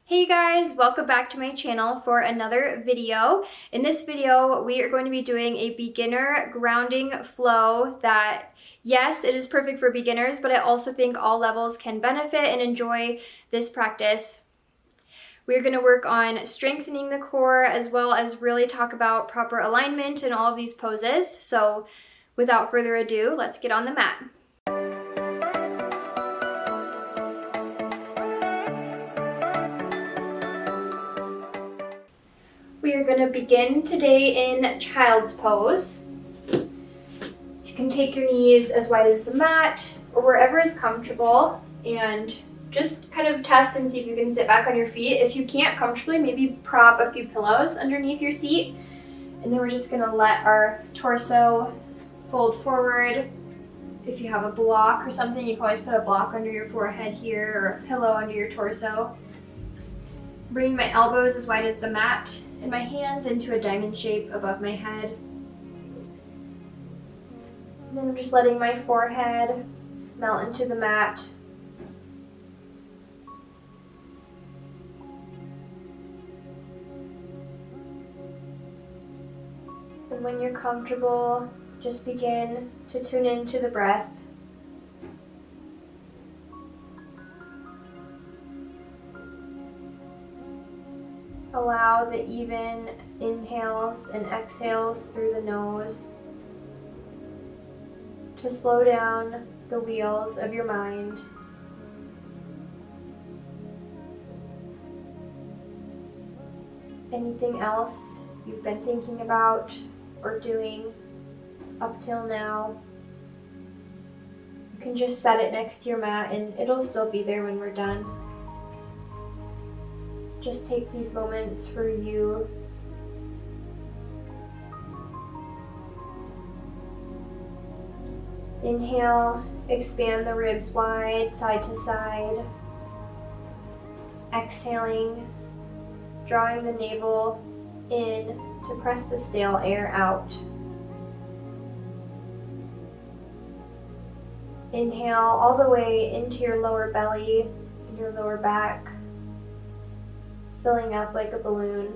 Hey guys, welcome back to my channel for another video. In this video, we are going to be doing a beginner grounding flow that, yes, it is perfect for beginners, but I also think all levels can benefit and enjoy this practice. We're going to work on strengthening the core as well as really talk about proper alignment in all of these poses. So without further ado, let's get on the mat. We are going to begin today in child's pose. So you can take your knees as wide as the mat or wherever is comfortable and just kind of test and see if you can sit back on your feet. If you can't comfortably, maybe prop a few pillows underneath your seat. And then we're just going to let our torso fold forward. If you have a block or something, you can always put a block under your forehead here or a pillow under your torso. Bring my elbows as wide as the mat and my hands into a diamond shape above my head. And then I'm just letting my forehead melt into the mat. And when you're comfortable, just begin to tune into the breath. Allow the even inhales and exhales through the nose to slow down the wheels of your mind. Anything else you've been thinking about or doing up till now, you can just set it next to your mat and it'll still be there when we're done. Just take these moments for you. Inhale, expand the ribs wide, side to side. Exhaling, drawing the navel in to press the stale air out. Inhale all the way into your lower belly and your lower back, filling up like a balloon.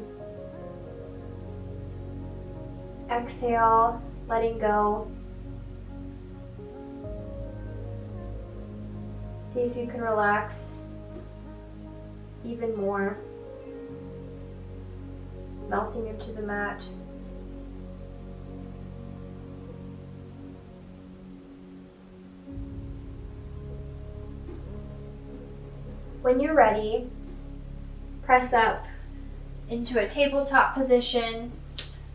Exhale, letting go. See if you can relax even more, melting into the mat. When you're ready, press up into a tabletop position,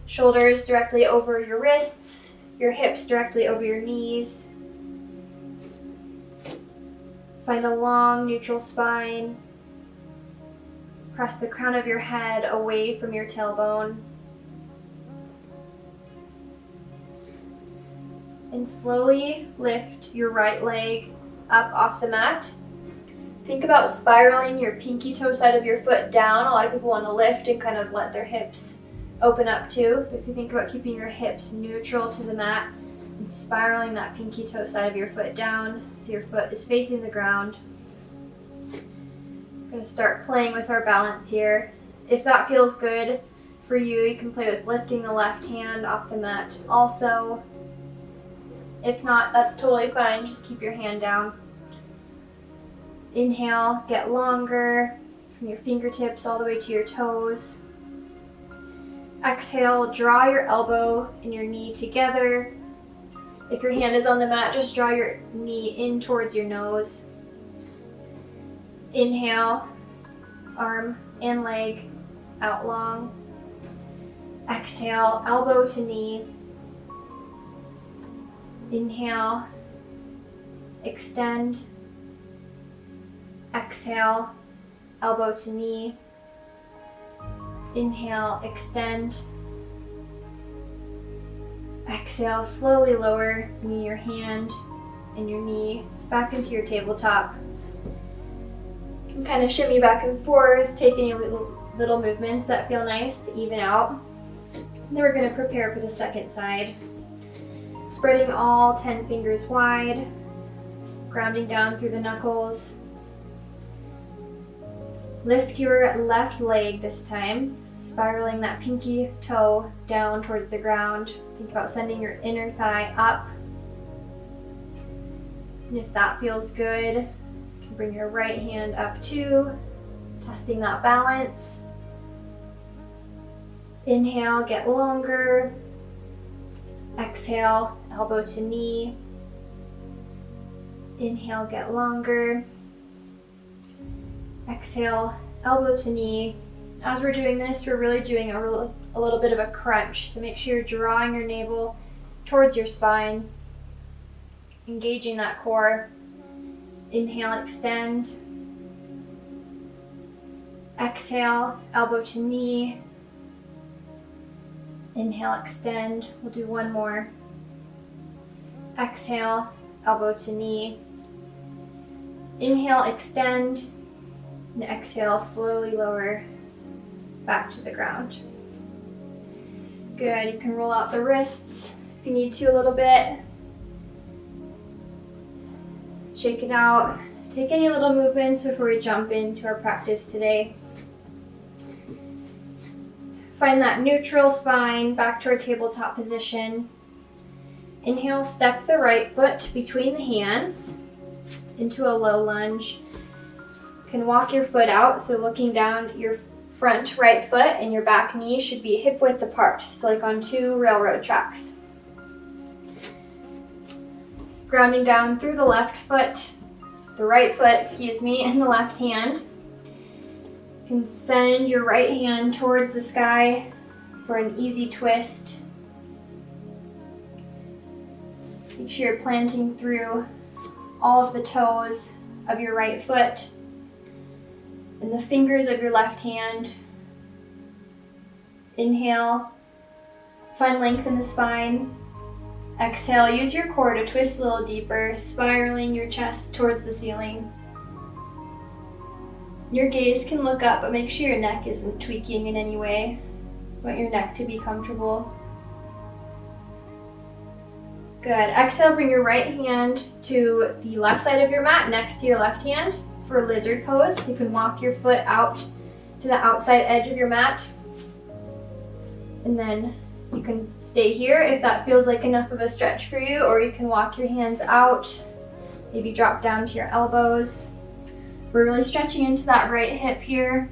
shoulders directly over your wrists, your hips directly over your knees. Find a long neutral spine. Press the crown of your head away from your tailbone. And slowly lift your right leg up off the mat. Think about spiraling your pinky toe side of your foot down. A lot of people want to lift and kind of let their hips open up too. If you think about keeping your hips neutral to the mat and spiraling that pinky toe side of your foot down so your foot is facing the ground. We're going to start playing with our balance here. If that feels good for you, you can play with lifting the left hand off the mat also. If not, that's totally fine. Just keep your hand down. Inhale, get longer from your fingertips all the way to your toes. Exhale, draw your elbow and your knee together. If your hand is on the mat, just draw your knee in towards your nose. Inhale, arm and leg out long. Exhale, elbow to knee. Inhale, extend. Exhale, elbow to knee. Inhale, extend. Exhale, slowly lower your hand and your knee back into your tabletop. You can kind of shimmy back and forth, take any little movements that feel nice to even out. And then we're going to prepare for the second side. Spreading all 10 fingers wide, grounding down through the knuckles. Lift your left leg this time, spiraling that pinky toe down towards the ground. Think about sending your inner thigh up. And if that feels good, you can bring your right hand up too, testing that balance. Inhale, get longer. Exhale, elbow to knee. Inhale, get longer. Exhale, elbow to knee. As we're doing this, we're really doing a little bit of a crunch. So make sure you're drawing your navel towards your spine, engaging that core. Inhale, extend. Exhale, elbow to knee. Inhale, extend. We'll do one more. Exhale, elbow to knee. Inhale, extend. And exhale, slowly lower back to the ground. Good, you can roll out the wrists if you need to a little bit. Shake it out. Take any little movements before we jump into our practice today. Find that neutral spine back to our tabletop position. Inhale, step the right foot between the hands into a low lunge. You can walk your foot out, so looking down, your front right foot and your back knee should be hip width apart, so like on two railroad tracks. Grounding down through the left foot, the right foot, and the left hand. You can send your right hand towards the sky for an easy twist. Make sure you're planting through all of the toes of your right foot and the fingers of your left hand. Inhale, find length in the spine. Exhale, use your core to twist a little deeper, spiraling your chest towards the ceiling. Your gaze can look up, but make sure your neck isn't tweaking in any way. You want your neck to be comfortable. Good. Exhale, bring your right hand to the left side of your mat next to your left hand for lizard pose. You can walk your foot out to the outside edge of your mat. And then you can stay here if that feels like enough of a stretch for you, or you can walk your hands out, maybe drop down to your elbows. We're really stretching into that right hip here,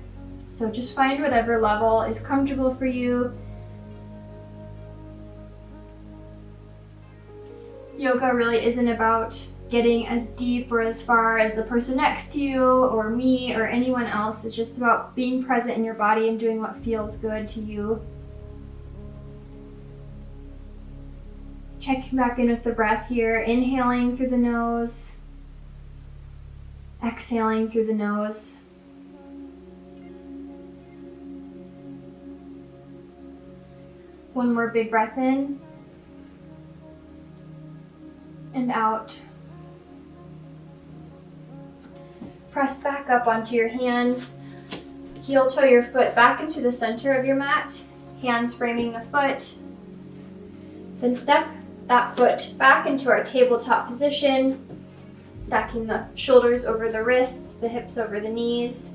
so just find whatever level is comfortable for you. Yoga really isn't about getting as deep or as far as the person next to you or me or anyone else. It's just about being present in your body and doing what feels good to you. Checking back in with the breath here, inhaling through the nose, exhaling through the nose. One more big breath in and out. Press back up onto your hands. Heel toe your foot back into the center of your mat, hands framing the foot. Then step that foot back into our tabletop position, stacking the shoulders over the wrists, the hips over the knees.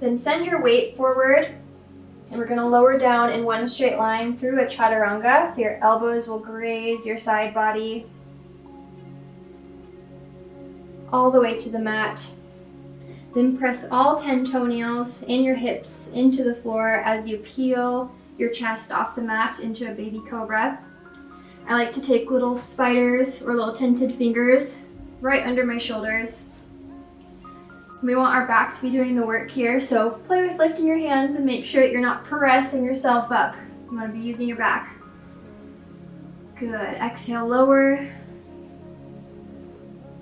Then send your weight forward, and we're going to lower down in one straight line through a Chaturanga, so your elbows will graze your side body all the way to the mat. Then press all 10 toenails and your hips into the floor as you peel your chest off the mat into a baby cobra. I like to take little spiders or little tinted fingers right under my shoulders. We want our back to be doing the work here, so play with lifting your hands and make sure that you're not pressing yourself up. You want to be using your back. Good. Exhale, lower.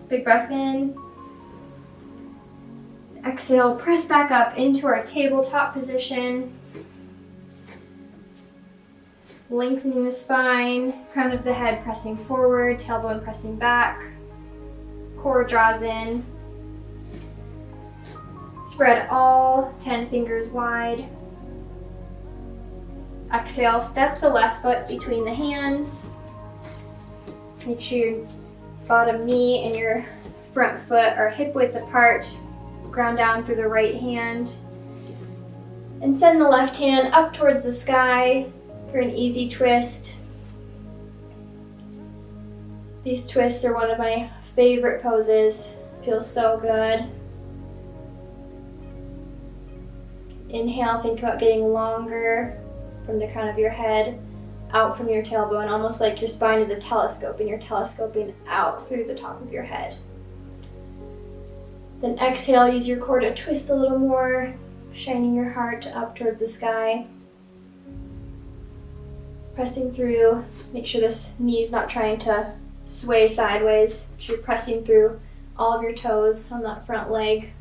Big breath in. Exhale, press back up into our tabletop position. Lengthening the spine, crown of the head pressing forward, tailbone pressing back, core draws in. Spread all 10 fingers wide. Exhale, step the left foot between the hands. Make sure your bottom knee and your front foot are hip width apart. Ground down through the right hand. And send the left hand up towards the sky for an easy twist. These twists are one of my favorite poses. Feels so good. Inhale, think about getting longer from the crown of your head out from your tailbone, almost like your spine is a telescope and you're telescoping out through the top of your head. Then exhale, use your core to twist a little more, shining your heart up towards the sky. Pressing through, make sure this knee's not trying to sway sideways. You're pressing through all of your toes on that front leg.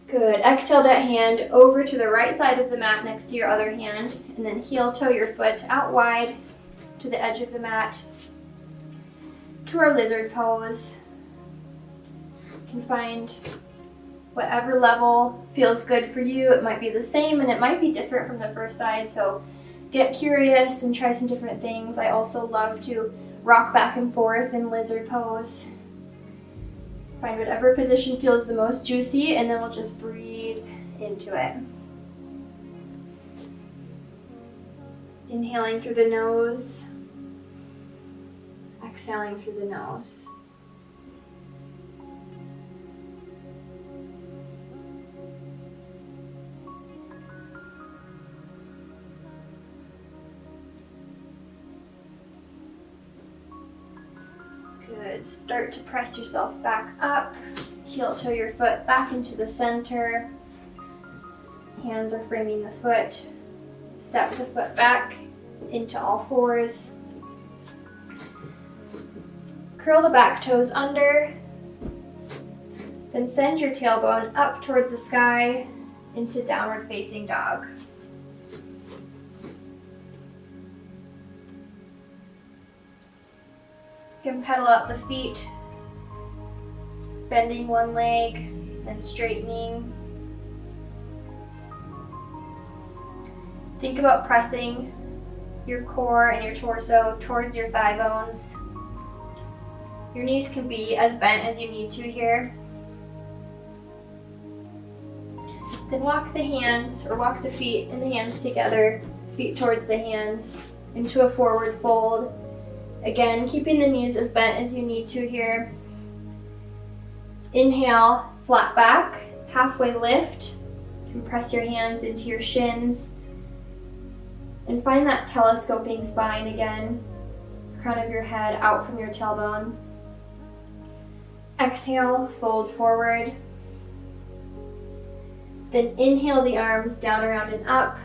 Good. Exhale that hand over to the right side of the mat next to your other hand, and then heel toe your foot out wide to the edge of the mat to our lizard pose. You can find whatever level feels good for you. It might be the same and it might be different from the first side, so get curious and try some different things. I also love to rock back and forth in lizard pose. Find whatever position feels the most juicy, and then we'll just breathe into it. Inhaling through the nose, exhaling through the nose. Good. Start to press yourself back up. Heel toe your foot back into the center. Hands are framing the foot. Step the foot back into all fours. Curl the back toes under. Then send your tailbone up towards the sky into downward facing dog. You can pedal out the feet, bending one leg, then straightening. Think about pressing your core and your torso towards your thigh bones. Your knees can be as bent as you need to here. Then walk the hands, or walk the feet and the hands together, feet towards the hands, into a forward fold. Again, keeping the knees as bent as you need to here. Inhale, flat back, halfway lift. You can press your hands into your shins. And find that telescoping spine again. Crown of your head out from your tailbone. Exhale, fold forward. Then inhale the arms down, around, and up.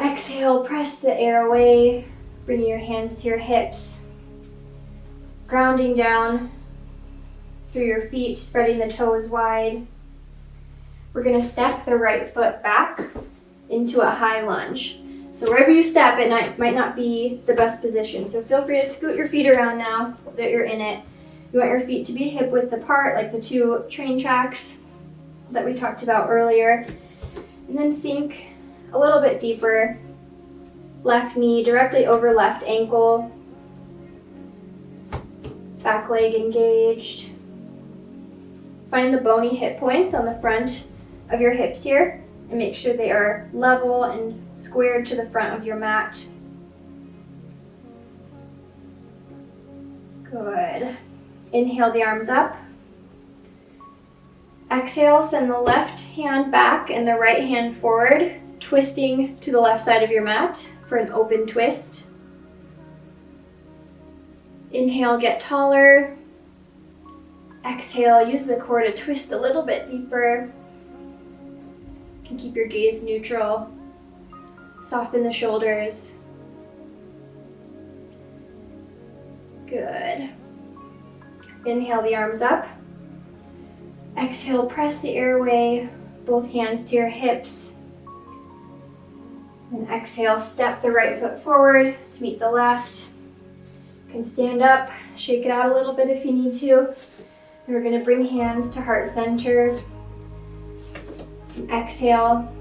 Exhale, press the air away. Bringing your hands to your hips, grounding down through your feet, spreading the toes wide. We're going to step the right foot back into a high lunge. So wherever you step, it might not be the best position. So feel free to scoot your feet around now that you're in it. You want your feet to be hip width apart, like the two train tracks that we talked about earlier. And then sink a little bit deeper. Left knee directly over left ankle. Back leg engaged. Find the bony hip points on the front of your hips here and make sure they are level and squared to the front of your mat. Good. Inhale the arms up. Exhale, send the left hand back and the right hand forward, twisting to the left side of your mat for an open twist. Inhale, get taller. Exhale, use the core to twist a little bit deeper. You can keep your gaze neutral. Soften the shoulders. Good. Inhale the arms up. Exhale, press the airway, both hands to your hips. And exhale, step the right foot forward to meet the left. You can stand up, shake it out a little bit if you need to. And we're going to bring hands to heart center. And exhale,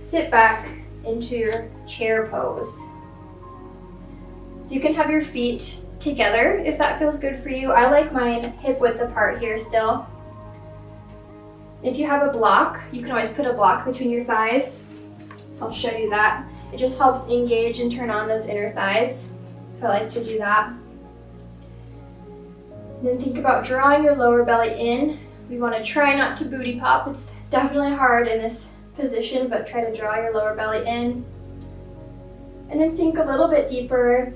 sit back into your chair pose. So you can have your feet together if that feels good for you. I like mine hip width apart here still. If you have a block, you can always put a block between your thighs. I'll show you that. It just helps engage and turn on those inner thighs. So I like to do that. And then think about drawing your lower belly in. We want to try not to booty pop. It's definitely hard in this position, but try to draw your lower belly in. And then sink a little bit deeper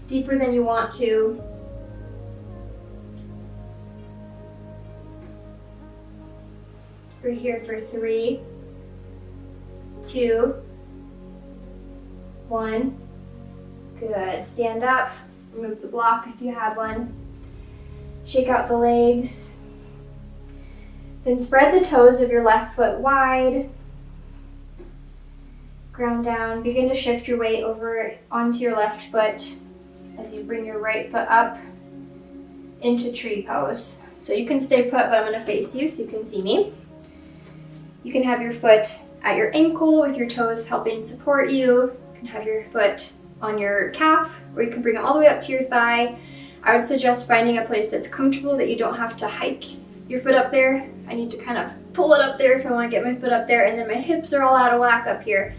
than you want to. We're here for 3, 2, 1. Good. Stand up. Remove the block if you had one. Shake out the legs. Then spread the toes of your left foot wide. Ground down. Begin to shift your weight over onto your left foot as you bring your right foot up into tree pose. So you can stay put, but I'm going to face you so you can see me. You can have your foot at your ankle with your toes helping support you. You can have your foot on your calf, or you can bring it all the way up to your thigh. I would suggest finding a place that's comfortable that you don't have to hike your foot up there. I need to kind of pull it up there if I want to get my foot up there, and then my hips are all out of whack up here.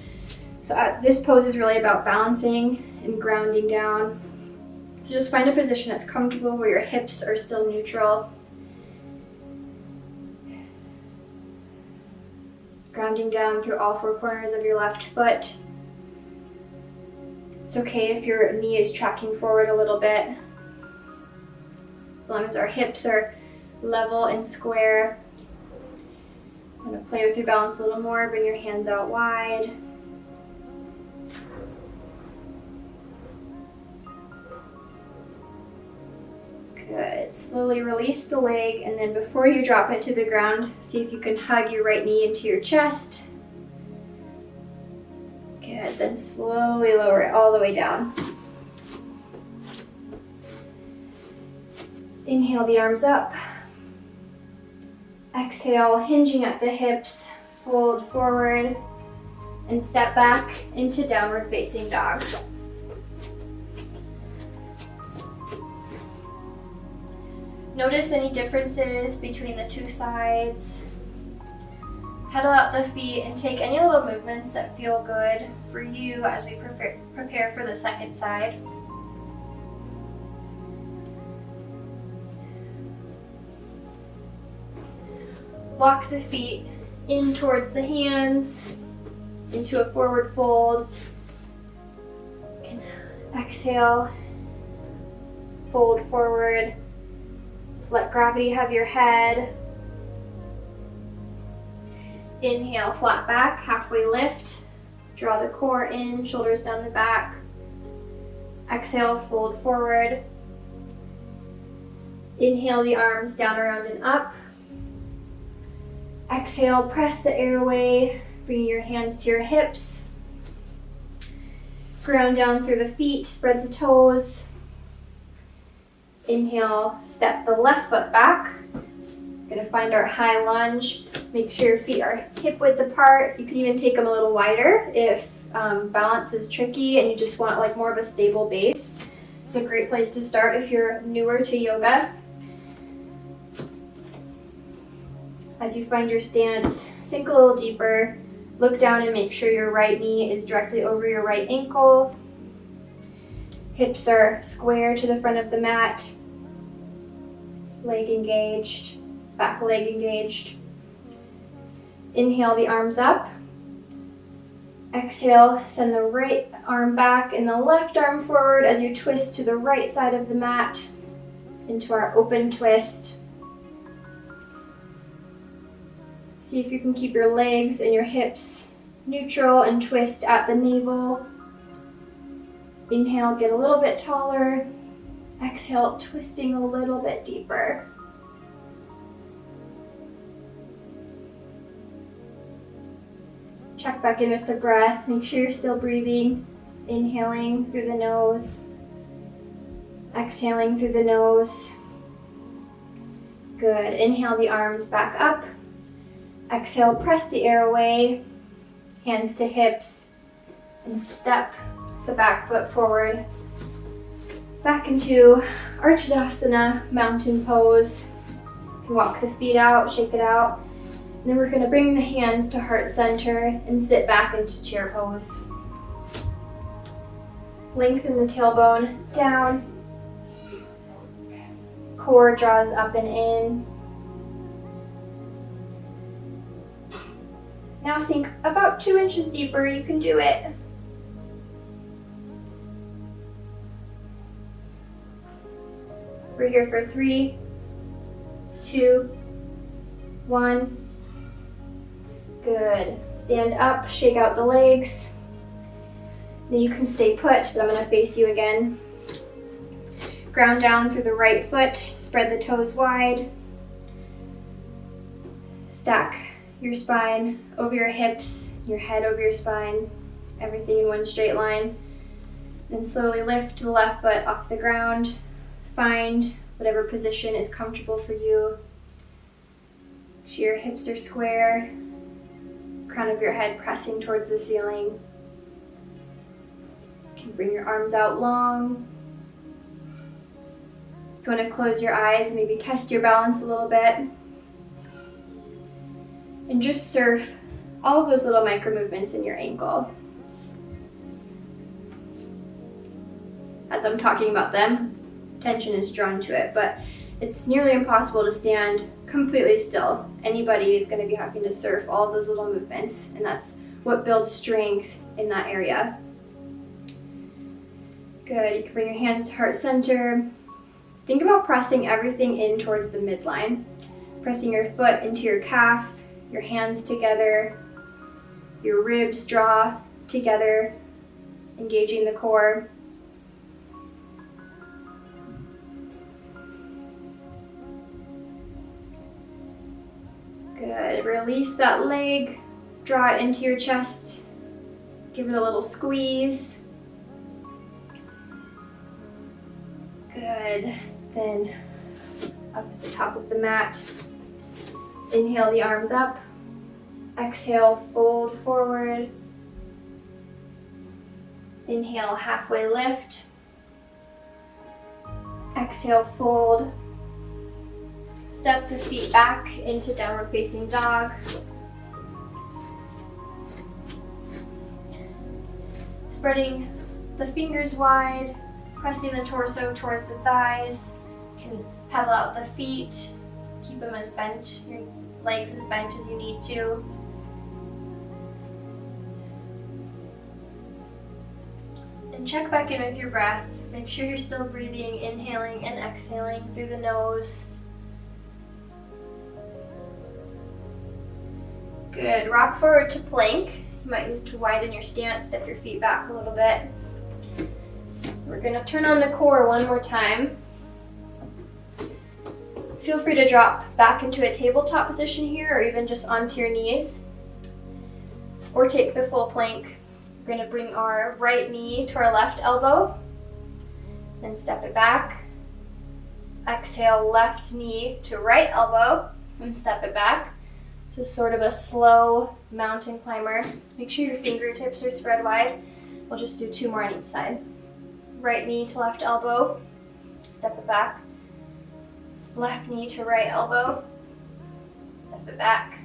So this pose is really about balancing and grounding down. So just find a position that's comfortable where your hips are still neutral. Grounding down through all 4 corners of your left foot. It's okay if your knee is tracking forward a little bit, as long as our hips are level and square. I'm going to play with your balance a little more. Bring your hands out wide. Good. Slowly release the leg, and then before you drop it to the ground, see if you can hug your right knee into your chest. Good. Then slowly lower it all the way down. Inhale the arms up. Exhale, hinging at the hips, fold forward, and step back into downward facing dog. Notice any differences between the 2 sides. Pedal out the feet and take any little movements that feel good for you as we prepare for the second side. Walk the feet in towards the hands, into a forward fold. You can exhale, fold forward. Let gravity have your head. Inhale, flat back, halfway lift. Draw the core in, shoulders down the back. Exhale, fold forward. Inhale the arms down, around, and up. Exhale, press the airway, bringing your hands to your hips. Ground down through the feet, spread the toes. Inhale, step the left foot back. We're going to find our high lunge. Make sure your feet are hip width apart. You can even take them a little wider if balance is tricky and you just want like more of a stable base. It's a great place to start if you're newer to yoga. As you find your stance, sink a little deeper. Look down and make sure your right knee is directly over your right ankle. Hips are square to the front of the mat. Leg engaged, back leg engaged. Inhale the arms up. Exhale, send the right arm back and the left arm forward as you twist to the right side of the mat into our open twist. See if you can keep your legs and your hips neutral and twist at the navel. Inhale, get a little bit taller. Exhale, twisting a little bit deeper. Check back in with the breath. Make sure you're still breathing. Inhaling through the nose. Exhaling through the nose. Good. Inhale the arms back up. Exhale, press the air away. Hands to hips. And step the back foot forward. Back into our Tadasana, mountain pose. You can walk the feet out, shake it out. And then we're going to bring the hands to heart center and sit back into chair pose. Lengthen the tailbone down. Core draws up and in. Now sink about 2 inches deeper. You can do it. We're here for 3, 2, 1. Good. Stand up, shake out the legs. Then you can stay put, but I'm going to face you again. Ground down through the right foot, spread the toes wide. Stack your spine over your hips, your head over your spine, everything in one straight line. Then slowly lift the left foot off the ground. Find whatever position is comfortable for you. Make sure your hips are square, crown of your head pressing towards the ceiling. You can bring your arms out long. If you want to close your eyes, maybe test your balance a little bit. And just surf all of those little micro movements in your ankle. As I'm talking about them, tension is drawn to it, but it's nearly impossible to stand completely still. Anybody is going to be having to surf all of those little movements, and that's what builds strength in that area. Good. You can bring your hands to heart center. Think about pressing everything in towards the midline. Pressing your foot into your calf, your hands together, your ribs draw together, engaging the core. Good. Release that leg, draw it into your chest, give it a little squeeze. Good. Then up at the top of the mat, inhale the arms up, exhale, fold forward. Inhale, halfway lift. Exhale, fold. Step the feet back into downward facing dog. Spreading the fingers wide, pressing the torso towards the thighs. You can pedal out the feet, keep them as bent, your legs as bent as you need to. And check back in with your breath. Make sure you're still breathing, inhaling and exhaling through the nose. Good. Rock forward to plank. You might need to widen your stance, step your feet back a little bit. We're going to turn on the core one more time. Feel free to drop back into a tabletop position here, or even just onto your knees. Or take the full plank. We're going to bring our right knee to our left elbow. Then step it back. Exhale, left knee to right elbow, and step it back. So sort of a slow mountain climber. Make sure your fingertips are spread wide. We'll just do 2 more on each side. Right knee to left elbow, step it back. Left knee to right elbow, step it back.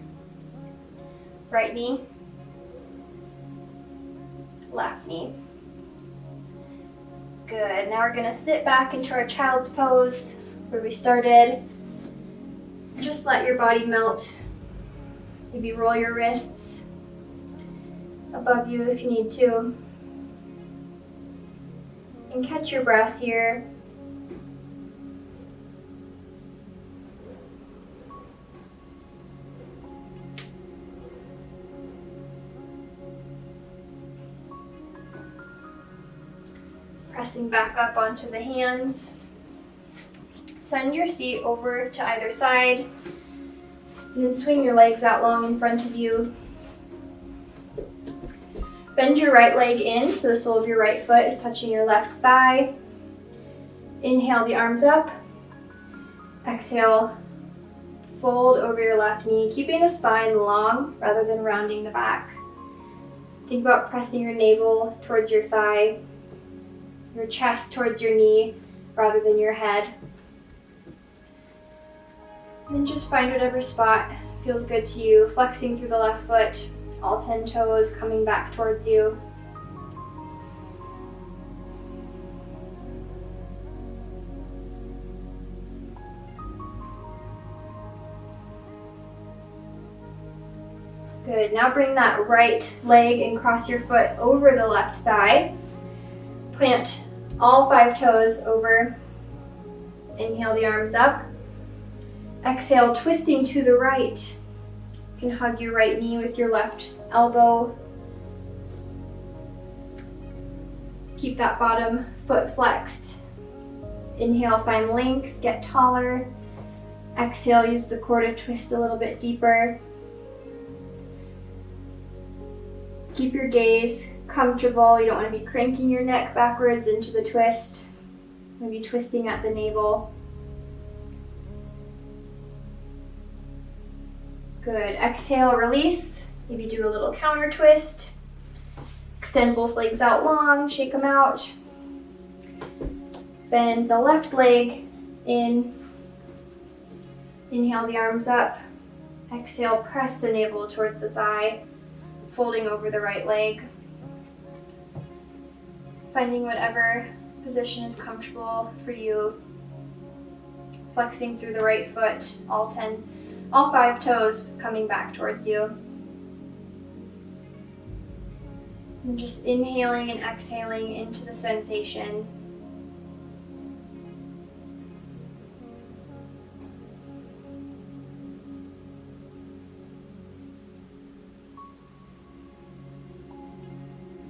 Right knee, left knee. Good. Now we're going to sit back into our child's pose where we started. Just let your body melt. Maybe roll your wrists above you if you need to. And catch your breath here. Pressing back up onto the hands. Send your seat over to either side. And then swing your legs out long in front of you. Bend your right leg in so the sole of your right foot is touching your left thigh. Inhale the arms up. Exhale, fold over your left knee, keeping the spine long rather than rounding the back. Think about pressing your navel towards your thigh, your chest towards your knee, rather than your head. And then just find whatever spot feels good to you, flexing through the left foot, all 10 toes coming back towards you. Good. Now bring that right leg and cross your foot over the left thigh. Plant all 5 toes over. Inhale the arms up. Exhale, twisting to the right. You can hug your right knee with your left elbow. Keep that bottom foot flexed. Inhale, find length, get taller. Exhale, use the core to twist a little bit deeper. Keep your gaze comfortable. You don't want to be cranking your neck backwards into the twist. Maybe twisting at the navel. Good. Exhale, release. Maybe do a little counter twist. Extend both legs out long, shake them out. Bend the left leg in. Inhale the arms up. Exhale, press the navel towards the thigh, folding over the right leg. Finding whatever position is comfortable for you. Flexing through the right foot, all 5 toes coming back towards you. And just inhaling and exhaling into the sensation.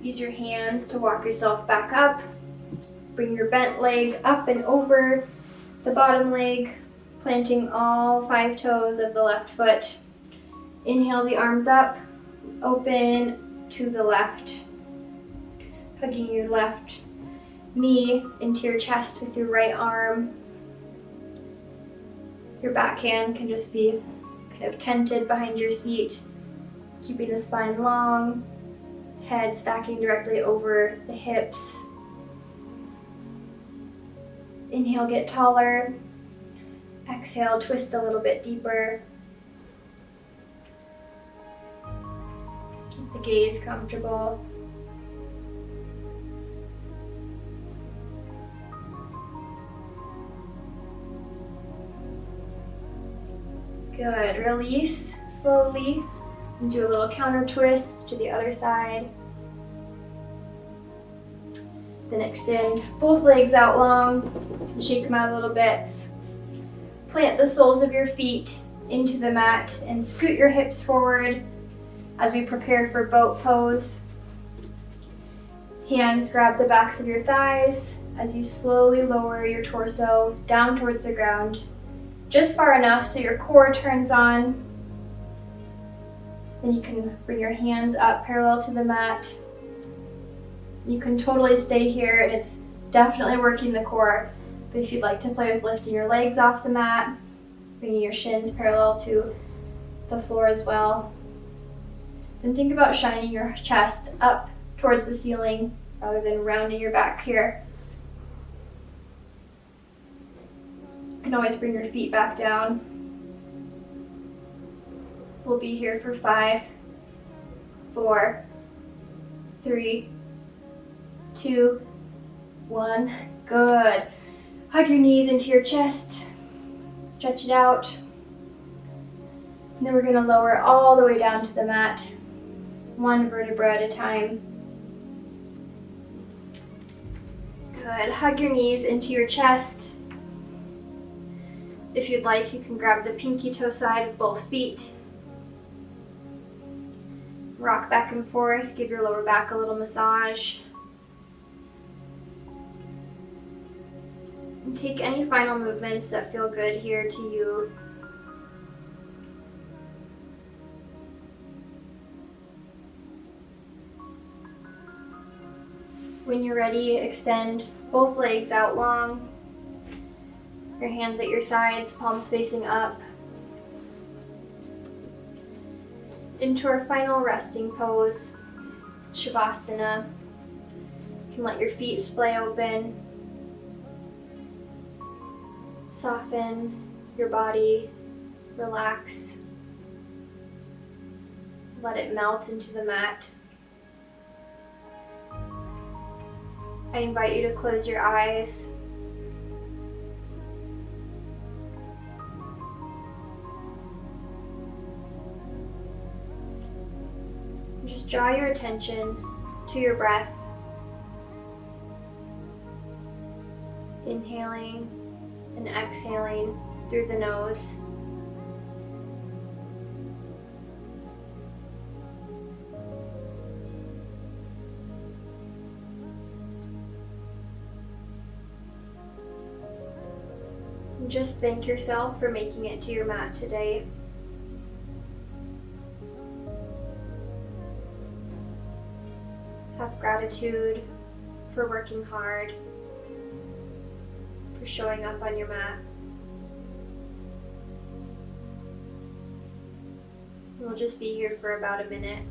Use your hands to walk yourself back up. Bring your bent leg up and over the bottom leg, planting all 5 toes of the left foot. Inhale the arms up, open to the left. Hugging your left knee into your chest with your right arm. Your back hand can just be kind of tented behind your seat, keeping the spine long. Head stacking directly over the hips. Inhale, get taller. Exhale, twist a little bit deeper. Keep the gaze comfortable. Good. Release slowly. And do a little counter twist to the other side. Then extend both legs out long, shake them out a little bit. Plant the soles of your feet into the mat and scoot your hips forward as we prepare for boat pose. Hands grab the backs of your thighs as you slowly lower your torso down towards the ground, just far enough so your core turns on. Then you can bring your hands up parallel to the mat. You can totally stay here, and it's definitely working the core. But if you'd like to play with lifting your legs off the mat, bringing your shins parallel to the floor as well. Then think about shining your chest up towards the ceiling rather than rounding your back here. You can always bring your feet back down. We'll be here for 5, 4, 3, 2, 1. Good. Hug your knees into your chest. Stretch it out. And then we're going to lower all the way down to the mat, 1 vertebra at a time. Good. Hug your knees into your chest. If you'd like, you can grab the pinky toe side of both feet. Rock back and forth, give your lower back a little massage. And take any final movements that feel good here to you. When you're ready, extend both legs out long. Your hands at your sides, palms facing up. Into our final resting pose, Shavasana. You can let your feet splay open. Soften your body, relax. Let it melt into the mat. I invite you to close your eyes. And just draw your attention to your breath. Inhaling and exhaling through the nose. And just thank yourself for making it to your mat today. Have gratitude for working hard, for showing up on your mat. We'll just be here for about a minute.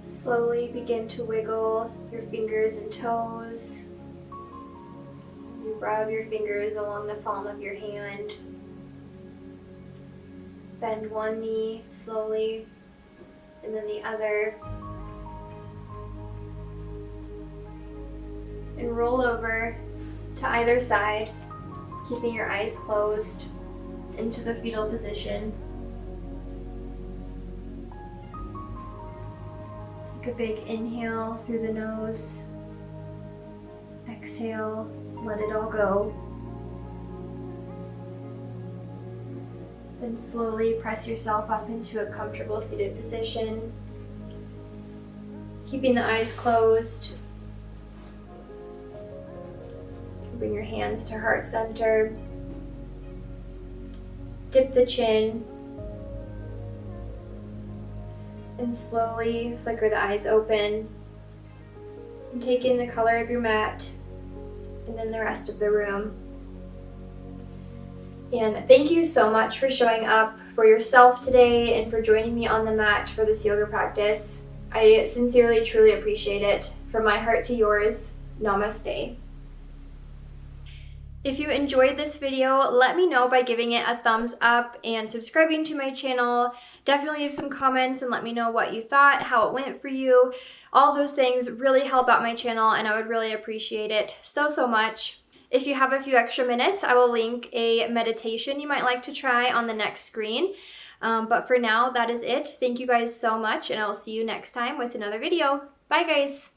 Slowly begin to wiggle your fingers and toes. You rub your fingers along the palm of your hand. Bend one knee slowly, and then the other. And roll over to either side, keeping your eyes closed into the fetal position. Take a big inhale through the nose. Exhale, let it all go. Then slowly press yourself up into a comfortable seated position, keeping the eyes closed. Bring your hands to heart center. Dip the chin. And slowly flicker the eyes open. And take in the color of your mat and then the rest of the room. And thank you so much for showing up for yourself today and for joining me on the mat for this yoga practice. I sincerely, truly appreciate it. From my heart to yours, namaste. If you enjoyed this video, let me know by giving it a thumbs up and subscribing to my channel. Definitely leave some comments and let me know what you thought, how it went for you. All those things really help out my channel and I would really appreciate it so much. If you have a few extra minutes, I will link a meditation you might like to try on the next screen. But for now, that is it. Thank you guys so much and I will see you next time with another video. Bye guys!